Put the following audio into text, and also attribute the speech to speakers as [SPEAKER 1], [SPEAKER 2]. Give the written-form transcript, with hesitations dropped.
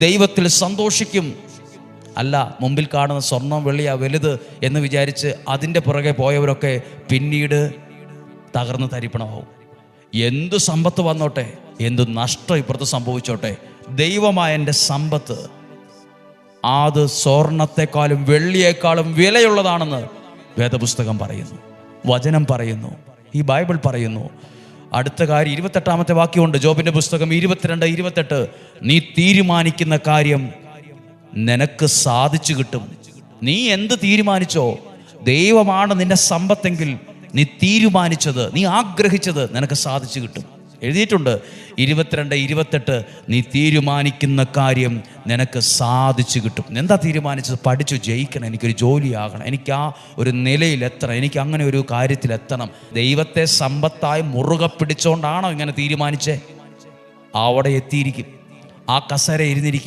[SPEAKER 1] ദൈവത്തിൽ സന്തോഷിക്കും. അല്ല, മുമ്പിൽ കാണുന്ന സ്വർണം വെള്ളിയാ വലുത് എന്ന് വിചാരിച്ച് അതിൻ്റെ പുറകെ പോയവരൊക്കെ പിന്നീട് തകർന്ന് തരിപ്പണമാവും. എന്തു സമ്പത്ത് വന്നോട്ടെ, എന്തു നഷ്ടം ഇപ്പുറത്ത് സംഭവിച്ചോട്ടെ, ദൈവമായ എൻ്റെ സമ്പത്ത് അത് സ്വർണത്തെക്കാളും വെള്ളിയേക്കാളും വിലയുള്ളതാണെന്ന് വേദപുസ്തകം പറയുന്നു, വചനം പറയുന്നു, ഈ ബൈബിൾ പറയുന്നു. അടുത്ത കാര്യം 28-ാമത്തെ വാക്യമുണ്ട്, ജോബിൻ്റെ പുസ്തകം 22:28. നീ തീരുമാനിക്കുന്ന കാര്യം നിനക്ക് സാധിച്ചു കിട്ടും. നീ എന്ത് തീരുമാനിച്ചോ, ദൈവമാണ് നിന്റെ സമ്പത്തെങ്കിൽ നീ തീരുമാനിച്ചത്, നീ ആഗ്രഹിച്ചത് നിനക്ക് സാധിച്ചു കിട്ടും. എഴുതിയിട്ടുണ്ട് 22:28. നീ തീരുമാനിക്കുന്ന കാര്യം നിനക്ക് സാധിച്ചു കിട്ടും. എന്താ തീരുമാനിച്ചത്? പഠിച്ചു ജയിക്കണം, എനിക്കൊരു ജോലിയാകണം, എനിക്ക് ആ ഒരു നിലയിലെത്തണം, എനിക്ക് അങ്ങനെ ഒരു കാര്യത്തിലെത്തണം. ദൈവത്തെ സമ്പത്തായി മുറുകെ പിടിച്ചോണ്ടാണോ ഇങ്ങനെ തീരുമാനിച്ചേ? അവിടെ എത്തിയിരിക്കും, ആ കസേര ഇരുന്നിരിക്കും.